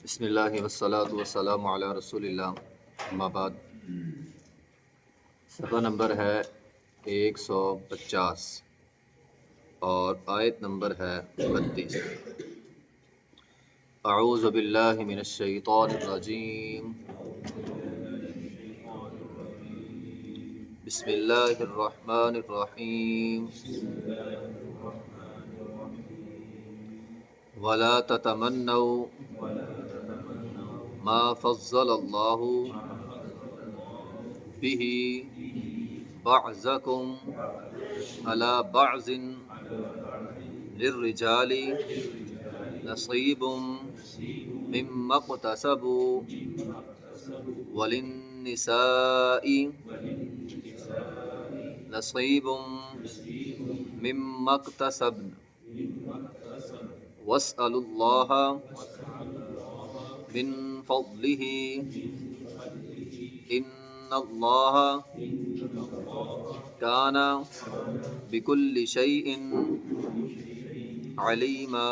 بسم اللہ والصلاۃ والسلام علی رسول اللہ، اما بعد۔ صفحہ نمبر ہے 150 اور آیت نمبر ہے 32۔ اعوذ باللہ من الشیطان الرجیم، بسم اللہ الرحمن الرحیم، ولا تتمنوا ما فضل اللہ به بعضکم علی بعض للرجال نصیب مما اکتسبوا وللنساء نصیب مما اکتسبن واسألوا اللہ من فضلہ ان اللہ کان بکل شیء علیما۔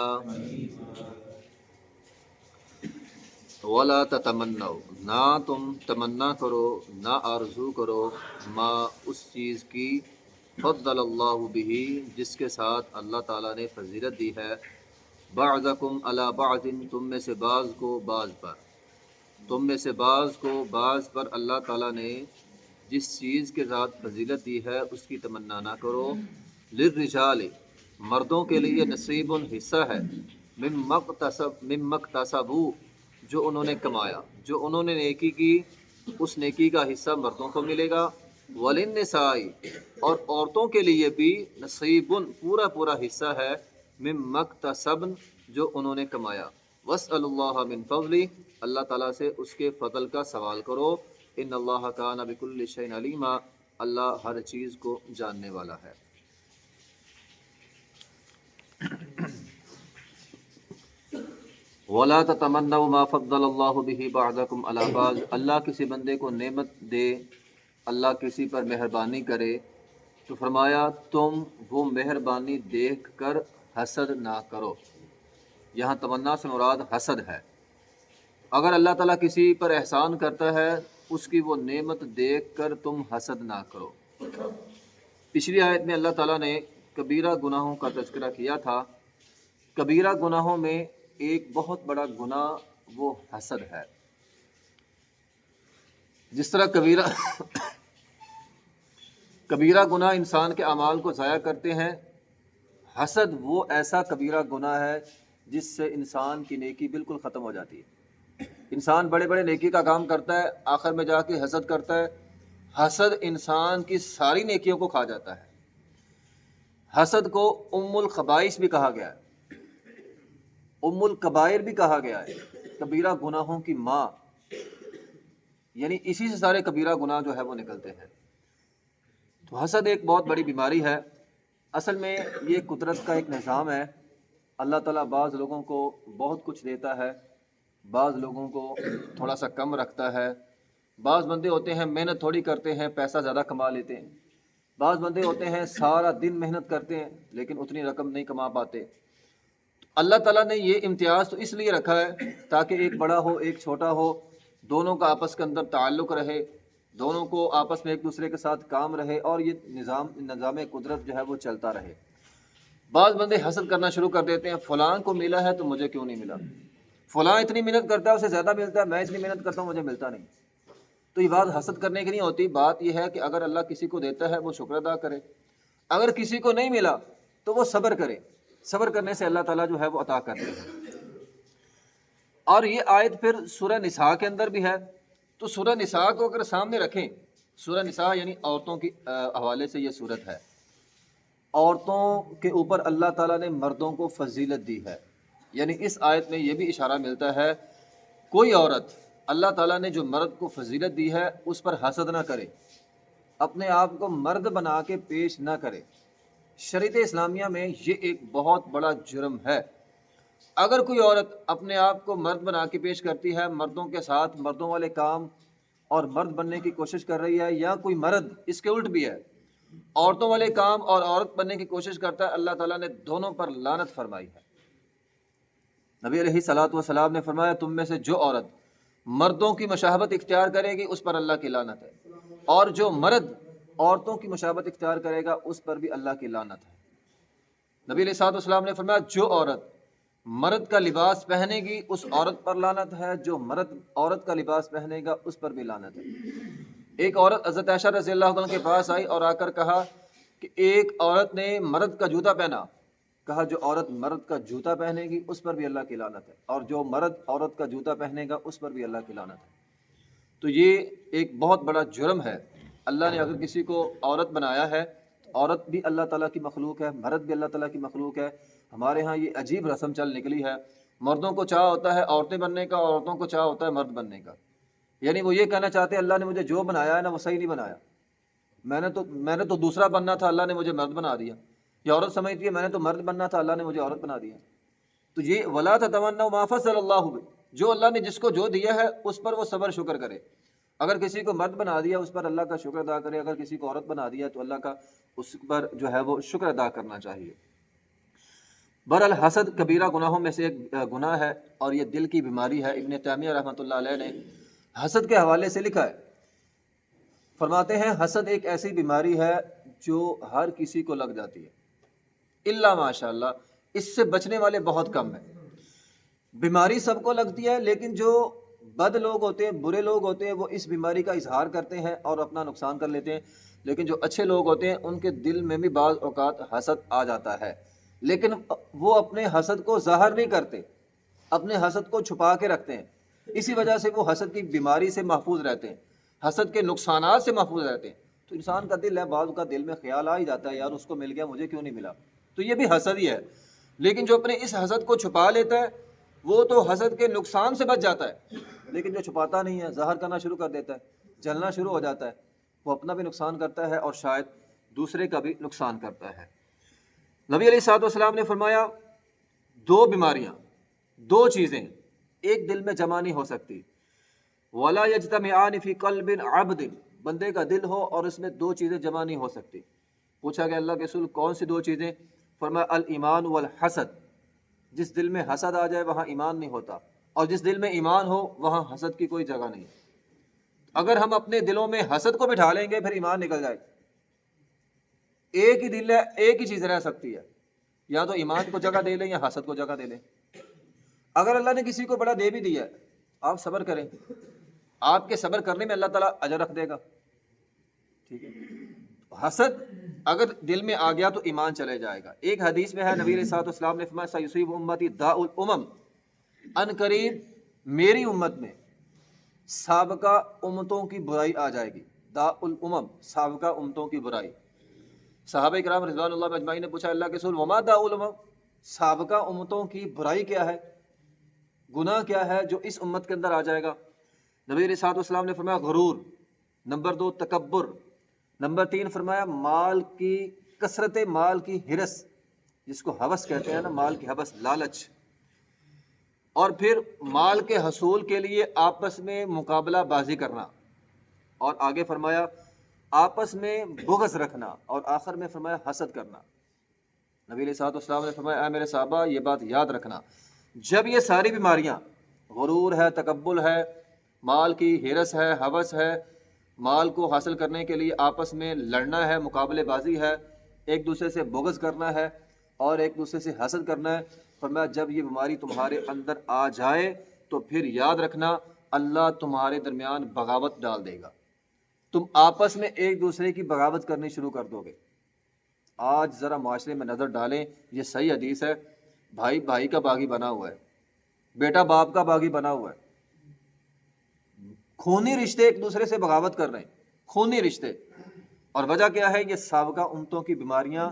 ولا تتمنوا، نہ تم تمنا کرو، نہ آرزو کرو، ما اس چیز کی فضل اللہ بھی جس کے ساتھ اللہ تعالیٰ نے فضیلت دی ہے، بعضکم علی بعض، تم میں سے بعض کو بعض پر، تم میں سے بعض کو بعض پر اللہ تعالیٰ نے جس چیز کے ساتھ فضیلت دی ہے اس کی تمنا نہ کرو۔ للرجال، مردوں کے لیے نصیب حصہ ہے، مما اکتسبوا، جو انہوں نے کمایا، جو انہوں نے نیکی کی اس نیکی کا حصہ مردوں کو ملے گا۔ وللنساء، اور عورتوں کے لیے بھی نصیب، پورا پورا حصہ ہے، مما اکتسبن، جو انہوں نے کمایا۔ واسألوا اللہ من فضلہ، اللہ تعالیٰ سے اس کے فضل کا سوال کرو۔ ان اللہ کان بکل شیء علیما، اللہ ہر چیز کو جاننے والا ہے۔ وَلَا تَتَمَنَّوْا مَا فَضَّلَ اللَّهُ بِهِ بَعْضَكُمْ عَلَىٰ بَعْضٍ، اللہ کسی بندے کو نعمت دے، اللہ کسی پر مہربانی کرے تو فرمایا تم وہ مہربانی دیکھ کر حسد نہ کرو۔ یہاں تمنا سے مراد حسد ہے۔ اگر اللہ تعالیٰ کسی پر احسان کرتا ہے اس کی وہ نعمت دیکھ کر تم حسد نہ کرو۔ پچھلی آیت میں اللہ تعالیٰ نے کبیرہ گناہوں کا تذکرہ کیا تھا۔ کبیرہ گناہوں میں ایک بہت بڑا گناہ وہ حسد ہے۔ جس طرح کبیرہ گناہ انسان کے اعمال کو ضائع کرتے ہیں، حسد وہ ایسا کبیرہ گناہ ہے جس سے انسان کی نیکی بالکل ختم ہو جاتی ہے۔ انسان بڑے بڑے نیکی کا کام کرتا ہے، آخر میں جا کے حسد کرتا ہے۔ حسد انسان کی ساری نیکیوں کو کھا جاتا ہے۔ حسد کو ام الخبائث بھی کہا گیا ہے، ام الکبائر بھی کہا گیا ہے، کبیرہ گناہوں کی ماں، یعنی اسی سے سارے کبیرہ گناہ جو ہے وہ نکلتے ہیں۔ تو حسد ایک بہت بڑی بیماری ہے۔ اصل میں یہ قدرت کا ایک نظام ہے۔ اللہ تعالیٰ بعض لوگوں کو بہت کچھ دیتا ہے، بعض لوگوں کو تھوڑا سا کم رکھتا ہے۔ بعض بندے ہوتے ہیں محنت تھوڑی کرتے ہیں، پیسہ زیادہ کما لیتے ہیں۔ بعض بندے ہوتے ہیں سارا دن محنت کرتے ہیں لیکن اتنی رقم نہیں کما پاتے۔ اللہ تعالیٰ نے یہ امتیاز تو اس لیے رکھا ہے تاکہ ایک بڑا ہو ایک چھوٹا ہو، دونوں کا آپس کے اندر تعلق رہے، دونوں کو آپس میں ایک دوسرے کے ساتھ کام رہے اور یہ نظام قدرت جو ہے وہ چلتا رہے۔ بعض بندے حسد کرنا شروع کر دیتے ہیں، فلاں کو ملا ہے تو مجھے کیوں نہیں ملا، فلاں اتنی محنت کرتا ہے اسے زیادہ ملتا ہے، میں اتنی محنت کرتا ہوں مجھے ملتا نہیں۔ تو یہ بات حسد کرنے کی نہیں ہوتی، بات یہ ہے کہ اگر اللہ کسی کو دیتا ہے وہ شکر ادا کرے، اگر کسی کو نہیں ملا تو وہ صبر کرے، صبر کرنے سے اللہ تعالیٰ جو ہے وہ عطا کرتے ہیں۔ اور یہ آیت پھر سورہ نساء کے اندر بھی ہے، تو سورہ نساء کو اگر سامنے رکھیں، سورہ نساء یعنی عورتوں کی حوالے سے یہ صورت ہے۔ عورتوں کے اوپر اللہ تعالیٰ نے مردوں کو فضیلت دی ہے، یعنی اس آیت میں یہ بھی اشارہ ملتا ہے کوئی عورت اللہ تعالیٰ نے جو مرد کو فضیلت دی ہے اس پر حسد نہ کرے، اپنے آپ کو مرد بنا کے پیش نہ کرے۔ شریعت اسلامیہ میں یہ ایک بہت بڑا جرم ہے۔ اگر کوئی عورت اپنے آپ کو مرد بنا کے پیش کرتی ہے، مردوں کے ساتھ مردوں والے کام اور مرد بننے کی کوشش کر رہی ہے، یا کوئی مرد اس کے الٹ بھی ہے عورتوں والے کام اور عورت بننے کی کوشش کرتا ہے، اللہ تعالیٰ نے دونوں پر لعنت فرمائی ہے۔ نبی علیہ الصلوۃ والسلام نے فرمایا تم میں سے جو عورت مردوں کی مشابہت اختیار کرے گی اس پر اللہ کی لعنت ہے، اور جو مرد عورتوں کی مشابہت اختیار کرے گا اس پر بھی اللہ کی لعنت ہے۔ نبی علیہ الصلوۃ والسلام نے فرمایا جو عورت مرد کا لباس پہنے گی اس عورت پر لعنت ہے، جو مرد عورت کا لباس پہنے گا اس پر بھی لعنت ہے۔ ایک عورت حضرت عائشہ رضی اللہ عنہ کے پاس آئی اور آ کر کہا کہ ایک عورت نے مرد کا جوتا پہنا، کہا جو عورت مرد کا جوتا پہنے گی اس پر بھی اللہ کی لعنت ہے، اور جو مرد عورت کا جوتا پہنے گا اس پر بھی اللہ کی لعنت ہے۔ تو یہ ایک بہت بڑا جرم ہے۔ اللہ نے اگر کسی کو عورت بنایا ہے، عورت بھی اللہ تعالیٰ کی مخلوق ہے، مرد بھی اللہ تعالیٰ کی مخلوق ہے۔ ہمارے ہاں یہ عجیب رسم چل نکلی ہے، مردوں کو چاہ ہوتا ہے عورتیں بننے کا، عورتوں کو چاہ ہوتا ہے مرد بننے کا۔ یعنی وہ یہ کہنا چاہتے ہیں اللہ نے مجھے جو بنایا ہے نا وہ صحیح نہیں بنایا، میں نے تو دوسرا بننا تھا، اللہ نے مجھے مرد بنا دیا۔ یہ عورت سمجھتی ہے میں نے تو مرد بننا تھا، اللہ نے مجھے عورت بنا دیا۔ تو یہ ولا تتمنوا ما فضل اللہ بہ، جو اللہ نے جس کو جو دیا ہے اس پر وہ صبر شکر کرے۔ اگر کسی کو مرد بنا دیا اس پر اللہ کا شکر ادا کرے، اگر کسی کو عورت بنا دیا تو اللہ کا اس پر جو ہے وہ شکر ادا کرنا چاہیے۔ بہرحال حسد کبیرہ گناہوں میں سے ایک گناہ ہے اور یہ دل کی بیماری ہے۔ ابن تیمیہ رحمۃ اللہ علیہ نے حسد کے حوالے سے لکھا ہے، فرماتے ہیں حسد ایک ایسی بیماری ہے جو ہر کسی کو لگ جاتی ہے الا ماشاء اللہ، اس سے بچنے والے بہت کم ہیں۔ بیماری سب کو لگتی ہے، لیکن جو بد لوگ ہوتے ہیں، برے لوگ ہوتے ہیں، وہ اس بیماری کا اظہار کرتے ہیں اور اپنا نقصان کر لیتے ہیں، لیکن جو اچھے لوگ ہوتے ہیں ان کے دل میں بھی بعض اوقات حسد آ جاتا ہے، لیکن وہ اپنے حسد کو ظاہر نہیں کرتے، اپنے حسد کو چھپا کے رکھتے ہیں، اسی وجہ سے وہ حسد کی بیماری سے محفوظ رہتے ہیں، حسد کے نقصانات سے محفوظ رہتے ہیں۔ تو انسان کا دل ہے، بعض کا دل میں خیال آ ہی جاتا ہے یار اس کو مل گیا مجھے کیوں نہیں ملا، تو یہ بھی حسد ہی ہے۔ لیکن جو اپنے اس حسد کو چھپا لیتا ہے وہ تو حسد کے نقصان سے بچ جاتا ہے، لیکن جو چھپاتا نہیں ہے، ظاہر کرنا شروع کر دیتا ہے، جلنا شروع ہو جاتا ہے، وہ اپنا بھی نقصان کرتا ہے اور شاید دوسرے کا بھی نقصان کرتا ہے۔ نبی علیہ الصلوۃ والسلام نے فرمایا دو بیماریاں، دو چیزیں ایک دل میں جمع نہیں ہو سکتی، ولا یجتمعان فی قلب عبد، بندے کا دل ہو اور اس میں دو چیزیں جمع نہیں ہو سکتی۔ پوچھا کہ اللہ کے رسول کون سی دو چیزیں؟ فرمایا الایمان والحسد، جس دل میں حسد آ جائے وہاں ایمان نہیں ہوتا، اور جس دل میں ایمان ہو وہاں حسد کی کوئی جگہ نہیں۔ اگر ہم اپنے دلوں میں حسد کو بٹھا لیں گے پھر ایمان نکل جائے۔ ایک ہی دل ہے، ایک ہی چیز رہ سکتی ہے، یا تو ایمان کو جگہ دے لیں یا حسد کو جگہ دے لیں۔ اگر اللہ نے کسی کو بڑا دے بھی دیا ہے آپ صبر کریں، آپ کے صبر کرنے میں اللہ تعالیٰ اجر رکھ دے گا، ٹھیک ہے۔ حسد اگر دل میں آ گیا تو ایمان چلے جائے گا۔ ایک حدیث میں ہے نبی علیہ الصلوۃ والسلام نے فرمایا سیصیب امتی داء الامم، ان قریب میری امت میں سابقہ امتوں کی برائی آ جائے گی۔ داء الامم، سابقہ امتوں کی برائی۔ صحابہ کرام رضوان اللہ اجمعین نے پوچھا اللہ کے رسول وما داء الامم، سابقہ امتوں کی برائی کیا ہے، گناہ کیا ہے جو اس امت کے اندر آ جائے گا؟ نبی علیہ الصلوۃ والسلام نے فرمایا غرور، نمبر 2 تکبر، نمبر 3 فرمایا مال کی کثرت، مال کی ہرس، جس کو ہوس کہتے ہیں نا، مال کی ہوس، لالچ، اور پھر مال کے حصول کے لیے آپس میں مقابلہ بازی کرنا، اور آگے فرمایا آپس میں بغض رکھنا، اور آخر میں فرمایا حسد کرنا۔ نبی علیہ الصلوۃ والسلام نے فرمایا اے میرے صحابہ یہ بات یاد رکھنا، جب یہ ساری بیماریاں، غرور ہے، تکبر ہے، مال کی ہرس ہے، ہوس ہے، مال کو حاصل کرنے کے لیے آپس میں لڑنا ہے، مقابلے بازی ہے، ایک دوسرے سے بغض کرنا ہے اور ایک دوسرے سے حسد کرنا ہے، فرمایا جب یہ بیماری تمہارے اندر آ جائے تو پھر یاد رکھنا اللہ تمہارے درمیان بغاوت ڈال دے گا، تم آپس میں ایک دوسرے کی بغاوت کرنی شروع کر دو گے۔ آج ذرا معاشرے میں نظر ڈالیں، یہ صحیح حدیث ہے، بھائی بھائی کا باغی بنا ہوا ہے، بیٹا باپ کا باغی بنا ہوا ہے، خونی رشتے ایک دوسرے سے بغاوت کر رہے ہیں، خونی رشتے، اور وجہ کیا ہے؟ یہ سابقہ امتوں کی بیماریاں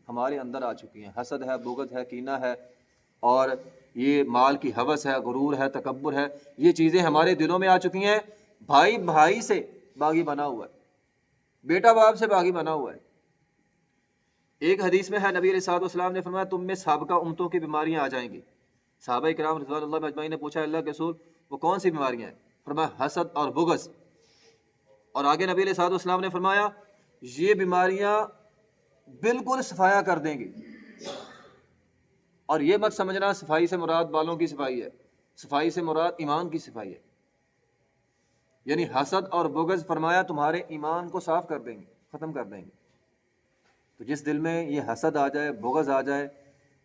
ہمارے اندر آ چکی ہیں، حسد ہے، بغض ہے، کینہ ہے، اور یہ مال کی ہوس ہے، غرور ہے، تکبر ہے، یہ چیزیں ہمارے دلوں میں آ چکی ہیں۔ بھائی بھائی سے باغی بنا ہوا ہے، بیٹا باپ سے باغی بنا ہوا ہے۔ ایک حدیث میں ہے نبی علیہ الصلوۃ والسلام نے فرمایا تم میں سابقہ امتوں کی بیماریاں آ جائیں گی۔ صحابہ کرام رضوان اللہ اجمعین نے پوچھا اللہ کے رسول وہ کون سی بیماریاں ہیں؟ فرمایا حسد اور بغض، اور آگے نبی علیہ الصلوۃ والسلام نے فرمایا یہ بیماریاں بالکل صفایا کر دیں گی، اور یہ مت سمجھنا صفائی سے مراد بالوں کی صفائی ہے، صفائی سے مراد ایمان کی صفائی ہے، یعنی حسد اور بغض فرمایا تمہارے ایمان کو صاف کر دیں گے، ختم کر دیں گے۔ تو جس دل میں یہ حسد آ جائے، بغض آ جائے،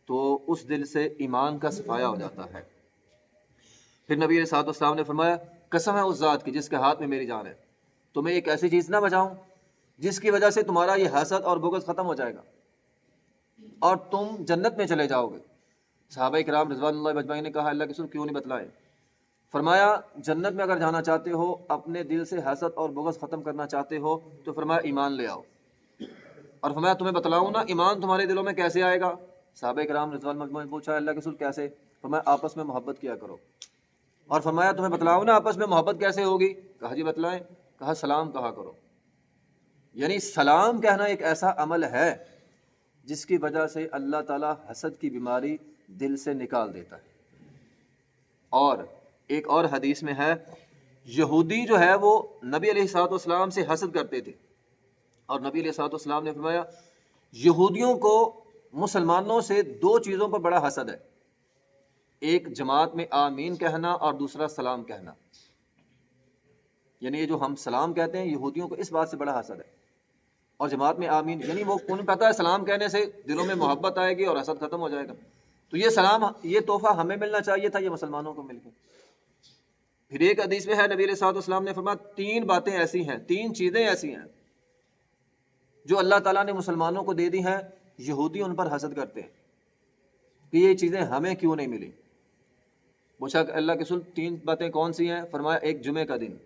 تو اس دل سے ایمان کا صفایا ہو جاتا ہے۔ پھر نبی علیہ الصلوۃ والسلام نے فرمایا قسم ہے اس ذات کی جس کے ہاتھ میں میری جان ہے، تمہیں ایک ایسی چیز نہ بچاؤں جس کی وجہ سے تمہارا یہ حسد اور بغض ختم ہو جائے گا اور تم جنت میں چلے جاؤ گے۔ صحابہ کرام رضوان اللہ اجمعین نے کہا اللہ کے رسول کیوں نہیں بتلائے؟ فرمایا جنت میں اگر جانا چاہتے ہو، اپنے دل سے حسد اور بغض ختم کرنا چاہتے ہو تو فرمایا ایمان لے آؤ، اور فرمایا تمہیں بتلاؤں نا ایمان تمہارے دلوں میں کیسے آئے گا؟ صحابہ کرام رضوان اللہ اجمعین نے پوچھا اللہ کے رسول کیسے؟ فرمایا آپس میں محبت کیا کرو، اور فرمایا تمہیں بتلاؤں نا آپس میں محبت کیسے ہوگی؟ کہا جی بتلائیں، کہا سلام کہا کرو، یعنی سلام کہنا ایک ایسا عمل ہے جس کی وجہ سے اللہ تعالیٰ حسد کی بیماری دل سے نکال دیتا ہے۔ اور ایک اور حدیث میں ہے یہودی جو ہے وہ نبی علیہ الصلوۃ والسلام سے حسد کرتے تھے، اور نبی علیہ الصلوۃ والسلام نے فرمایا یہودیوں کو مسلمانوں سے دو چیزوں پر بڑا حسد ہے، ایک جماعت میں آمین کہنا اور دوسرا سلام کہنا، یعنی یہ جو ہم سلام کہتے ہیں یہودیوں کو اس بات سے بڑا حسد ہے، اور جماعت میں آمین یعنی وہ انہیں پتہ ہے سلام کہنے سے دلوں میں محبت آئے گی اور حسد ختم ہو جائے گا، تو یہ سلام یہ تحفہ ہمیں ملنا چاہیے تھا، یہ مسلمانوں کو مل گیا۔ پھر ایک حدیث میں ہے نبی علیہ الصلوۃ والسلام نے فرمایا تین باتیں ایسی ہیں، تین چیزیں ایسی ہیں جو اللہ تعالیٰ نے مسلمانوں کو دے دی ہیں، یہودی ان پر حسد کرتے ہیں کہ یہ چیزیں ہمیں کیوں نہیں ملی۔ پوچھا اللہ کے رسول تین باتیں کون سی ہیں؟ فرمایا ایک جمعے کا دن،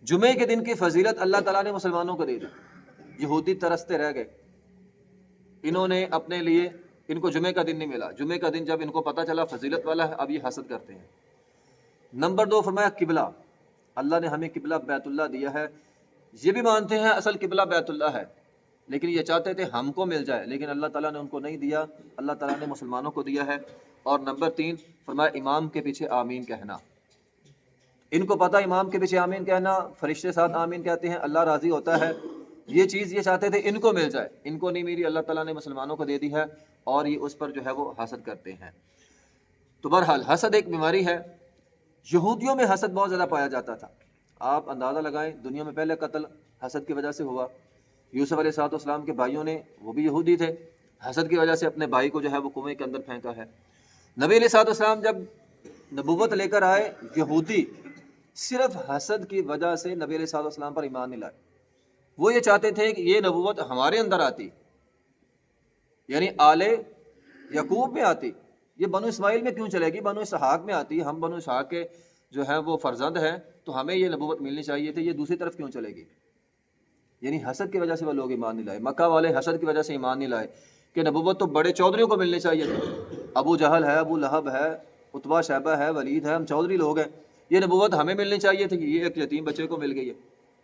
جمعے کے دن کی فضیلت اللہ تعالیٰ نے مسلمانوں کو دے دی، یہودی ترستے رہ گئے، انہوں نے اپنے لیے ان کو جمعے کا دن نہیں ملا، جمعے کا دن جب ان کو پتہ چلا فضیلت والا ہے اب یہ حسد کرتے ہیں۔ نمبر دو فرمایا قبلہ، اللہ نے ہمیں قبلہ بیت اللہ دیا ہے، یہ بھی مانتے ہیں اصل قبلہ بیت اللہ ہے لیکن یہ چاہتے تھے ہم کو مل جائے، لیکن اللہ تعالیٰ نے ان کو نہیں دیا، اللہ تعالیٰ نے مسلمانوں کو دیا ہے۔ اور نمبر تین فرمایا امام کے پیچھے آمین کہنا، ان کو پتہ امام کے پیچھے آمین کہنا، فرشتے ساتھ آمین کہتے ہیں، اللہ راضی ہوتا ہے، یہ چیز یہ چاہتے تھے ان کو مل جائے، ان کو نہیں ملی، اللہ تعالیٰ نے مسلمانوں کو دے دی ہے اور یہ اس پر جو ہے وہ حسد کرتے ہیں۔ تو بہرحال حسد ایک بیماری ہے، یہودیوں میں حسد بہت زیادہ پایا جاتا تھا، آپ اندازہ لگائیں دنیا میں پہلے قتل حسد کی وجہ سے ہوا، یوسف علیہ الصلوۃ والسلام کے بھائیوں نے، وہ بھی یہودی تھے، حسد کی وجہ سے اپنے بھائی کو جو ہے وہ کنویں کے اندر پھینکا ہے۔ نبی علیہ الصلوۃ والسلام جب نبوت لے کر آئے، یہودی صرف حسد کی وجہ سے نبی علیہ الصلوۃ والسلام پر ایمان نہیں لائے، وہ یہ چاہتے تھے کہ یہ نبوت ہمارے اندر آتی، یعنی آل یعقوب میں آتی، یہ بنو اسماعیل میں کیوں چلے گی، بنو اسحاق میں آتی، ہم بنو اسحاق کے جو ہیں وہ فرزند ہیں تو ہمیں یہ نبوت ملنی چاہیے تھی، یہ دوسری طرف کیوں چلے گی؟ یعنی حسد کی وجہ سے وہ لوگ ایمان نہیں لائے، مکہ والے حسد کی وجہ سے ایمان نہیں لائے کہ نبوت تو بڑے چودھریوں کو ملنی چاہیے تھی، ابو جہل ہے، ابو لہب ہے، عتبہ شیبہ ہے، ولید ہے، ہم چودھری لوگ ہیں، یہ نبوت ہمیں ملنی چاہیے تھی کہ یہ ایک یتیم بچے کو مل گئی ہے،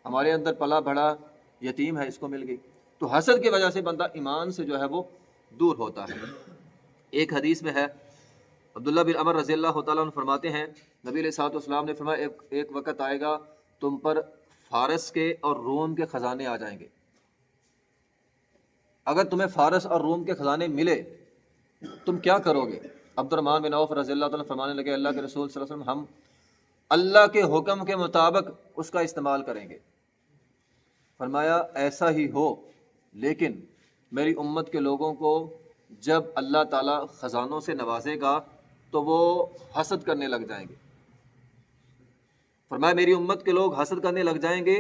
ہمارے اندر پلا بڑا یتیم ہے اس کو مل گئی۔ تو حسد کی وجہ سے بندہ ایمان سے جو ہے وہ دور ہوتا ہے۔ ایک حدیث میں ہے عبداللہ بن عمر رضی اللہ تعالیٰ عنہ فرماتے ہیں نبی علیہ الصلوۃ والسلام نے فرمایا ایک وقت آئے گا تم پر فارس کے اور روم کے خزانے آ جائیں گے، اگر تمہیں فارس اور روم کے خزانے ملے تم کیا کرو گے؟ عبد الرحمن بن عوف رضی اللہ تعالیٰ فرمانے لگے اللہ کے رسول صلی اللہ علیہ وسلم ہم اللہ کے حکم کے مطابق اس کا استعمال کریں گے۔ فرمایا ایسا ہی ہو، لیکن میری امت کے لوگوں کو جب اللہ تعالیٰ خزانوں سے نوازے گا تو وہ حسد کرنے لگ جائیں گے۔ فرمایا میری امت کے لوگ حسد کرنے لگ جائیں گے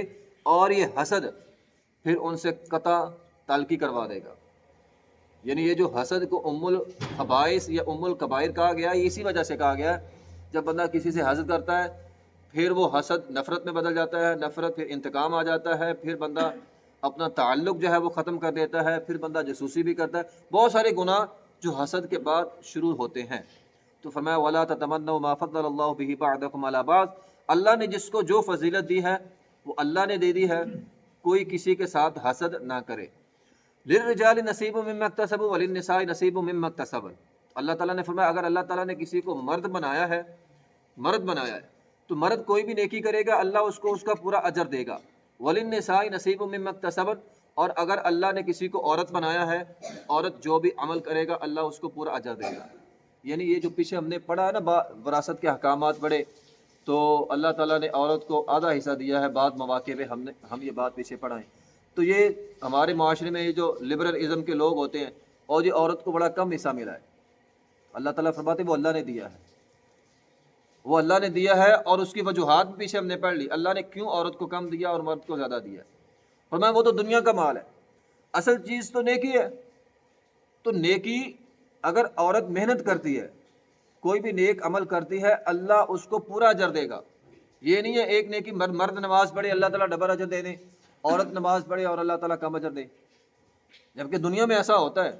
اور یہ حسد پھر ان سے قطع تعلقی کروا دے گا، یعنی یہ جو حسد کو ام الخبائث یا ام الکبائر کہا گیا یہ اسی وجہ سے کہا گیا، جب بندہ کسی سے حسد کرتا ہے پھر وہ حسد نفرت میں بدل جاتا ہے، نفرت پھر انتقام آ جاتا ہے، پھر بندہ اپنا تعلق جو ہے وہ ختم کر دیتا ہے، پھر بندہ جاسوسی بھی کرتا ہے، بہت سارے گناہ جو حسد کے بعد شروع ہوتے ہیں۔ تو فرمایا وَلَا تَتَمَنَّوْا مَا فَضَّلَ اللَّهُ بِهِ بَعْضَكُمْ عَلَىٰ بَعْضٍ، اللہ نے جس کو جو فضیلت دی ہے وہ اللہ نے دے دی ہے، کوئی کسی کے ساتھ حسد نہ کرے۔ لِلرِّجَالِ نَصِيبٌ مِّمَّا اكْتَسَبُوا وَلِلنِّسَاءِ نَصِيبٌ مِّمَّا اكْتَسَبْنَ، اللہ تعالیٰ نے فرمایا اگر اللہ تعالیٰ نے کسی کو مرد بنایا ہے تو مرد کوئی بھی نیکی کرے گا اللہ اس کو اس کا پورا اجر دے گا۔ وَلِلنِّسَاءِ نَصِيبٌ مِّمَّا اكْتَسَبْنَ، اور اگر اللہ نے کسی کو عورت بنایا ہے، عورت جو بھی عمل کرے گا اللہ اس کو پورا اجر دے گا۔ یعنی یہ جو پیچھے ہم نے پڑھا ہے نا وراثت کے احکامات پڑھے، تو اللہ تعالیٰ نے عورت کو آدھا حصہ دیا ہے، بعض مواقع پہ ہم یہ بات پیچھے پڑھائیں۔ تو یہ ہمارے معاشرے میں یہ جو لبرل کے لوگ ہوتے ہیں اور یہ عورت کو بڑا کم حصہ ملا ہے، اللہ تعالیٰ فرماتے ہیں وہ اللہ نے دیا ہے، وہ اللہ نے دیا ہے، اور اس کی وجوہات بھی پیچھے ہم نے پڑھ لی، اللہ نے کیوں عورت کو کم دیا اور مرد کو زیادہ دیا۔ فرمایا وہ تو دنیا کا مال ہے، اصل چیز تو نیکی ہے۔ تو نیکی اگر عورت محنت کرتی ہے، کوئی بھی نیک عمل کرتی ہے، اللہ اس کو پورا اجر دے گا۔ یہ نہیں ہے ایک نیکی مرد نماز پڑھے اللہ تعالیٰ ڈبل اجر دے دے، عورت نماز پڑھے اور اللہ تعالیٰ کم اجر دے، جبکہ دنیا میں ایسا ہوتا ہے،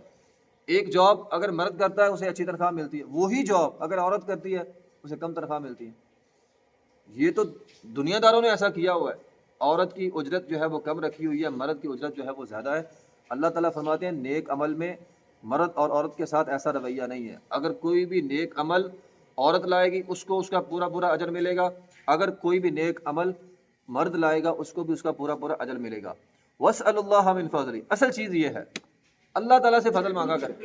ایک جاب اگر مرد کرتا ہے اسے اچھی تنخواہ ملتی ہے، وہی جاب اگر عورت کرتی ہے اسے کم تنخواہ ملتی ہے۔ یہ تو دنیا داروں نے ایسا کیا ہوا ہے، عورت کی اجرت جو ہے وہ کم رکھی ہوئی ہے، مرد کی اجرت جو ہے وہ زیادہ ہے۔ اللہ تعالیٰ فرماتے ہیں نیک عمل میں مرد اور عورت کے ساتھ ایسا رویہ نہیں ہے، اگر کوئی بھی نیک عمل عورت لائے گی اس کو اس کا پورا پورا اجر ملے گا، اگر کوئی بھی نیک عمل مرد لائے گا اس کو بھی اس کا پورا پورا اجر ملے گا۔ وَاسْأَلُوا اللَّهَ مِن فَضْلِهِ، اصل چیز یہ ہے اللہ تعالیٰ سے فضل مانگا کریں،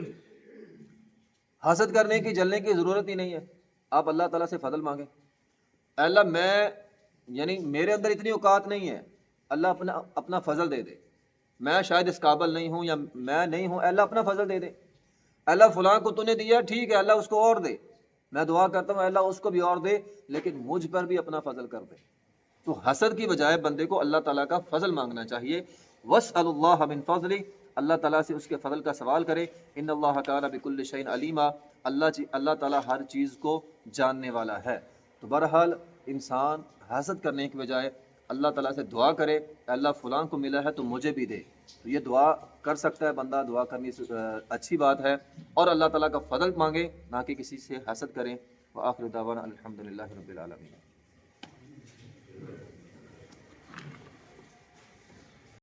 حسد کرنے کی جلنے کی ضرورت ہی نہیں ہے، آپ اللہ تعالیٰ سے فضل مانگیں۔ اے اللہ یعنی میرے اندر اتنی اوقات نہیں ہے، اللہ اپنا فضل دے دے، میں شاید اس قابل نہیں ہوں یا میں نہیں ہوں، اے اللہ اپنا فضل دے دے، اے اللہ فلاں کو تو نے دیا ٹھیک ہے اللہ اس کو اور دے، میں دعا کرتا ہوں اے اللہ اس کو بھی اور دے، لیکن مجھ پر بھی اپنا فضل کر دے۔ تو حسد کی بجائے بندے کو اللہ تعالیٰ کا فضل مانگنا چاہیے۔ وَاسْأَلُوا اللَّهَ مِن فَضْلِهِ، اللہ تعالیٰ سے اس کے فضل کا سوال کرے۔ ان اللہ کان بکل شیء علیما، اللہ تعالیٰ ہر چیز کو جاننے والا ہے۔ تو بہرحال انسان حسد کرنے کی بجائے اللہ تعالیٰ سے دعا کرے، اللہ فلاں کو ملا ہے تو مجھے بھی دے، تو یہ دعا کر سکتا ہے بندہ، دعا کرنی اچھی بات ہے، اور اللہ تعالیٰ کا فضل مانگے، نہ کہ کسی سے حسد کریں۔ وآخر دعوانا الحمدللہ رب العالمین۔